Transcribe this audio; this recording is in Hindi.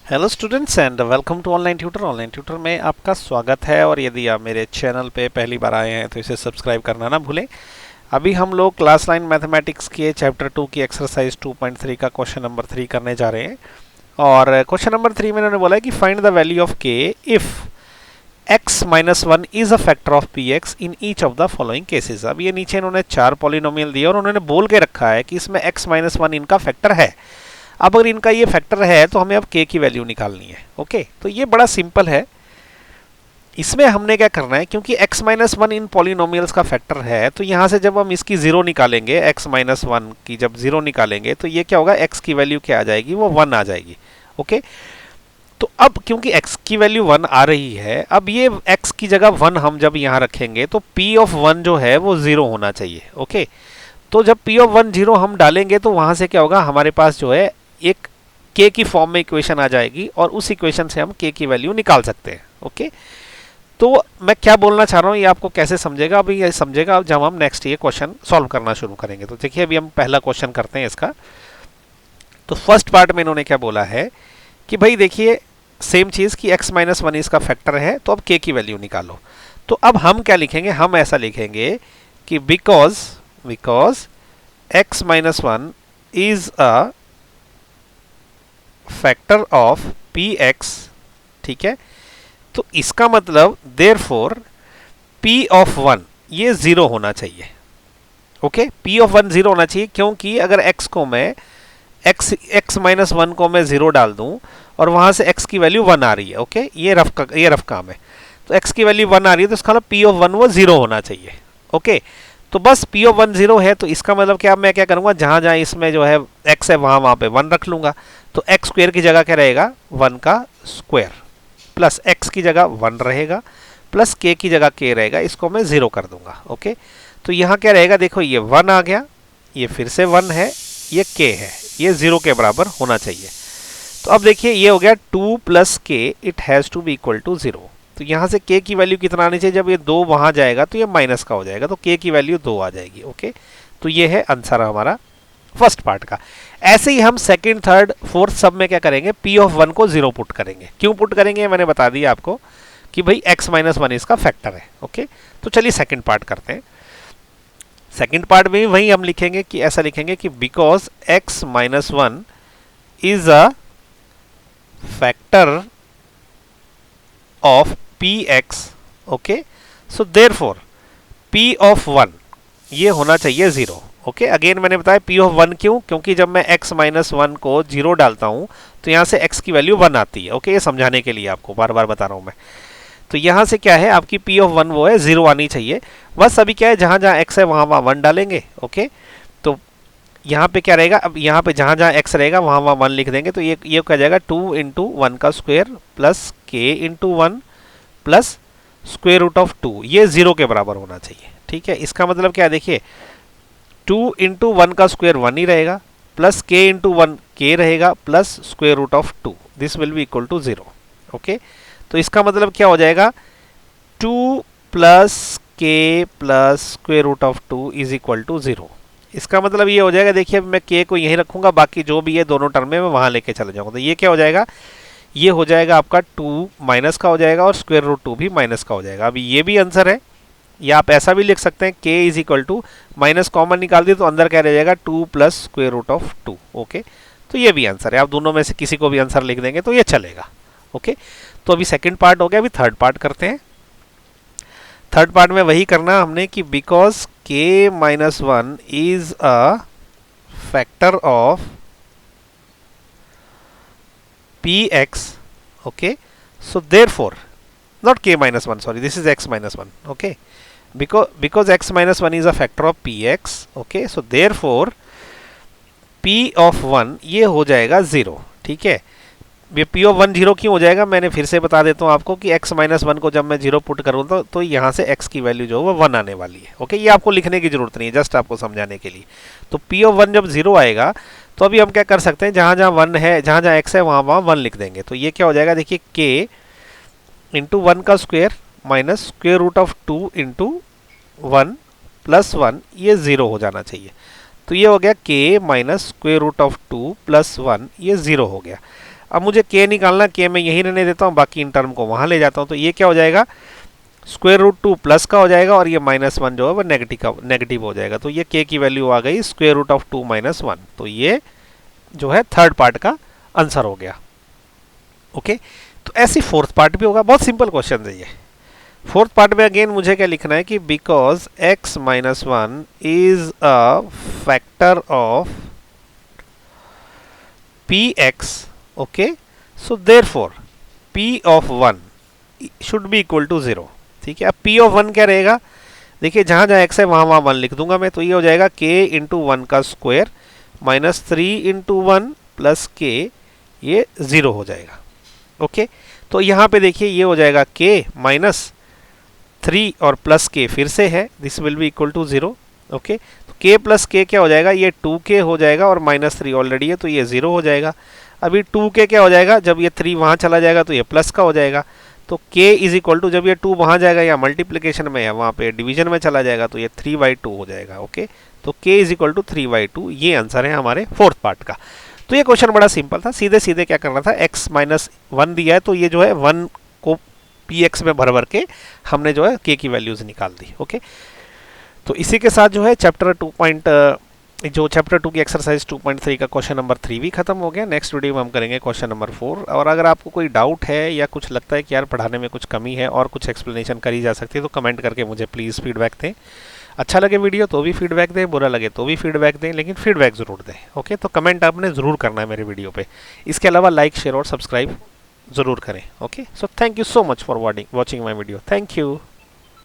Hello students and welcome to online tutor में आपका स्वागत है। और यदि आप मेरे चैनल पे पहली बार आए हैं तो इसे सब्सक्राइब करना ना भूलें। अभी हम लोग क्लास 9 मैथमेटिक्स के चैप्टर 2 की एक्सरसाइज 2.3 का क्वेश्चन नंबर 3 करने जा रहे हैं। और क्वेश्चन नंबर 3 में इन्होंने बोला है कि फाइंड द वैल्यू ऑफ के if x minus one is a factor of P x in each of the following cases. अब ये नीचे इन्होंने 4 पॉलिनोमियल दिए और उन्होंने बोल के रखा है कि इसमें x माइनस वन इनका फैक्टर है। अब अगर इनका ये फैक्टर है तो हमें अब k की वैल्यू निकालनी है। ओके, तो ये बड़ा सिंपल है। इसमें हमने क्या करना है, क्योंकि x minus one in polynomials का फैक्टर है तो यहाँ से जब हम इसकी जीरो निकालेंगे, x माइनस वन की जब जीरो निकालेंगे तो ये क्या होगा, x की वैल्यू क्या आ जाएगी, वो 1 आ जाएगी। ओके, तो अब क्योंकि x की वैल्यू 1 आ रही है, अब ये x की जगह 1 हम जब यहाँ रखेंगे तो p ऑफ 1 जो है वो 0 होना चाहिए। ओके, तो जब p ऑफ 1 0 हम डालेंगे तो वहां से क्या होगा, हमारे पास जो है एक k की फॉर्म में इक्वेशन आ जाएगी और उस इक्वेशन से हम k की वैल्यू निकाल सकते हैं। ओके, तो मैं क्या बोलना चाह रहा हूँ ये आपको कैसे समझेगा, अभी ये समझेगा जब हम नेक्स्ट ये क्वेश्चन सॉल्व करना शुरू करेंगे। तो देखिए अभी हम पहला क्वेश्चन करते हैं इसका। तो फर्स्ट पार्ट में इन्होंने क्या बोला है कि भाई देखिए सेम चीज कि x माइनस वन इसका फैक्टर है तो अब k की वैल्यू निकालो। तो अब हम क्या लिखेंगे, हम ऐसा लिखेंगे कि because x minus one is a factor of P x. ठीक है, तो इसका मतलब देयरफॉर p ऑफ 1 ये 0 होना चाहिए। ओके, p ऑफ 1 0 होना चाहिए, क्योंकि अगर x को मैं x माइनस वन को मैं 0 डाल दूं और वहां से x की वैल्यू 1 आ रही है। ओके, ये रफ काम है। तो x की वैल्यू 1 आ रही है तो इसका मतलब p ऑफ 1 वो 0 होना चाहिए। ओके, तो बस p ऑफ 1 0 है तो इसका मतलब क्या, मैं क्या करूंगा, जहां जहां इसमें जो है x है वहां पे 1 रख लूंगा। तो x स्क्वायर की जगह क्या रहेगा, 1 का स्क्वायर, प्लस x की जगह 1 रहेगा, प्लस k की जगह k रहेगा, इसको मैं 0 कर दूंगा। ओके, तो यहाँ क्या रहेगा, देखो ये 1 आ गया, ये फिर से 1 है, ये k है, ये 0 के बराबर होना चाहिए। तो अब देखिए ये हो गया 2 plus k it has to be equal to 0। तो यहाँ से k की वैल्यू कितना आनी चाहिए, जब ये 2 वहां जाएगा तो ये माइनस का हो जाएगा, तो k की वैल्यू 2 आ जाएगी। ओके, तो ये है आंसर हमारा फर्स्ट पार्ट का। ऐसे ही हम सेकंड, थर्ड, फोर्थ सब में क्या करेंगे, p ऑफ 1 को 0 पुट करेंगे। क्यों पुट करेंगे मैंने बता दिया आपको कि भाई x माइनस वन इसका फैक्टर है। ओके, तो चलिए सेकंड पार्ट करते हैं। सेकंड पार्ट में भी वही हम लिखेंगे कि ऐसा लिखेंगे कि because x minus one is a factor of px। Okay, so therefore p of 1 ये होना चाहिए 0। ओके, अगेन मैंने बताया p ऑफ 1 क्यों, क्योंकि जब मैं x माइनस वन को 0 डालता हूं तो यहां से x की वैल्यू 1 आती है। ओके, ये समझाने के लिए आपको बार बार बता रहा हूं मैं। तो यहां से क्या है, आपकी p ऑफ 1 वो है 0 आनी चाहिए। बस अभी क्या है, जहां जहां x है वहां वहां 1 डालेंगे। ओके, तो यहाँ पे क्या रहेगा, अब यहाँ पे जहां जहां x रहेगा वहां वहां 1 लिख देंगे। तो ये क्या जाएगा, 2 इंटू 1 का square plus k into 1 plus square root of 2, ये 0 के बराबर होना चाहिए। ठीक है, इसका मतलब क्या है, देखिए 2 इंटू 1 का स्क्वायर 1 ही रहेगा, प्लस k इंटू 1 k रहेगा, plus square root of 2, this will be equal to 0। Okay, तो इसका मतलब क्या हो जाएगा, 2 plus k plus square root of 2 is equal to 0। इसका मतलब ये हो जाएगा, देखिए मैं k को यहीं रखूंगा, बाकी जो भी है दोनों टर्म में मैं वहां लेके चले जाऊंगा। तो ये क्या हो जाएगा, ये हो जाएगा आपका 2 माइनस का हो जाएगा और स्क्वायर रूट 2 भी माइनस का हो जाएगा। अभी ये भी आंसर है, या आप ऐसा भी लिख सकते हैं k is equal to, minus common निकाल दिए तो अंदर क्या रह जाएगा, 2 plus square root of 2। Okay, तो ये भी आंसर है, आप दोनों में से किसी को भी आंसर लिख देंगे तो ये चलेगा। ओके, तो अभी सेकंड पार्ट हो गया, अभी थर्ड पार्ट करते हैं। थर्ड पार्ट में वही करना हमने कि because k minus one is a factor of px। okay, so therefore not k minus 1, sorry, this is x minus 1. okay, because x minus 1 is a factor of px. okay, so therefore p of 1 ये हो जाएगा 0। ठीक है, ये p of 1 0 क्यों हो जाएगा, मैंने फिर से बता देता हूँ आपको कि x माइनस वन को जब मैं 0 पुट करूँ तो यहाँ से x की वैल्यू जो है वो 1 आने वाली है। ओके, ये आपको लिखने की जरूरत नहीं है, जस्ट आपको समझाने के लिए। तो p of 1 जब 0 आएगा तो अभी हम क्या कर सकते हैं, जहां जहां 1 है, जहां जहां x है वहां वहां 1 लिख देंगे। तो ये क्या हो जाएगा, देखिए k इंटू 1 का square minus square root of 2 into 1 plus 1, ये 0 हो जाना चाहिए। तो ये हो गया k minus square root of 2 plus 1, ये 0 हो गया। अब मुझे k निकालना, k मैं यहीं रहने देता हूँ, बाकी इन टर्म को वहाँ ले जाता हूँ, तो ये क्या हो जाएगा, स्क्वायर रूट 2 प्लस का हो जाएगा और ये -1 जो है वो नेगेटिव हो जाएगा। तो ये k की वैल्यू आ गई स्क्वायर रूट ऑफ 2 - 1। तो ये जो है थर्ड पार्ट का आंसर हो गया। ओके, तो ऐसी फोर्थ पार्ट भी होगा, बहुत सिंपल क्वेश्चन है ये। फोर्थ पार्ट में अगेन मुझे क्या लिखना है कि because x - 1 is a factor of px, okay, so therefore p of 1 should be equal to 0। ठीक है, अब p ऑफ 1 क्या रहेगा, देखिए जहां जहां x है वहां वहां 1 लिख दूंगा मैं, तो ये हो जाएगा k इंटू 1 का स्क्वायर -3 इंटू 1 प्लस k, ये 0 हो जाएगा। ओके, तो यहाँ पे देखिए ये हो जाएगा k -3 और प्लस k फिर से है, this will be equal to 0। Okay, तो k प्लस k क्या हो जाएगा, ये 2k हो जाएगा और -3 ऑलरेडी है तो ये 0 हो जाएगा। अभी 2k क्या हो जाएगा, जब ये 3 वहाँ चला जाएगा तो ये प्लस का हो जाएगा। तो k इज इक्वल टू, जब ये 2 वहाँ जाएगा या मल्टीप्लिकेशन में या वहाँ पे डिवीजन में चला जाएगा तो ये 3/2 हो जाएगा। ओके, तो k इज इक्वल टू 3/2, ये आंसर है हमारे फोर्थ पार्ट का। तो ये क्वेश्चन बड़ा सिंपल था, सीधे सीधे क्या करना था, x - 1 दिया है तो ये जो है 1 को px में भर भर के हमने जो है k की वैल्यूज निकाल दी। ओके, तो इसी के साथ जो है चैप्टर 2 की एक्सरसाइज 2.3 का क्वेश्चन नंबर 3 भी खत्म हो गया। नेक्स्ट वीडियो में हम करेंगे क्वेश्चन नंबर 4। और अगर आपको कोई डाउट है या कुछ लगता है कि यार पढ़ाने में कुछ कमी है और कुछ एक्सप्लेनेशन करी जा सकती है तो कमेंट करके मुझे प्लीज़ फीडबैक दें। अच्छा लगे वीडियो तो भी फीडबैक दें, बुरा लगे तो भी फीडबैक दें, लेकिन फीडबैक ज़रूर दें। ओके, तो कमेंट आपने ज़रूर करना है मेरे वीडियो पे। इसके अलावा लाइक, शेयर और सब्सक्राइब ज़रूर करें। Okay, so thank you so much for watching my video. Thank you.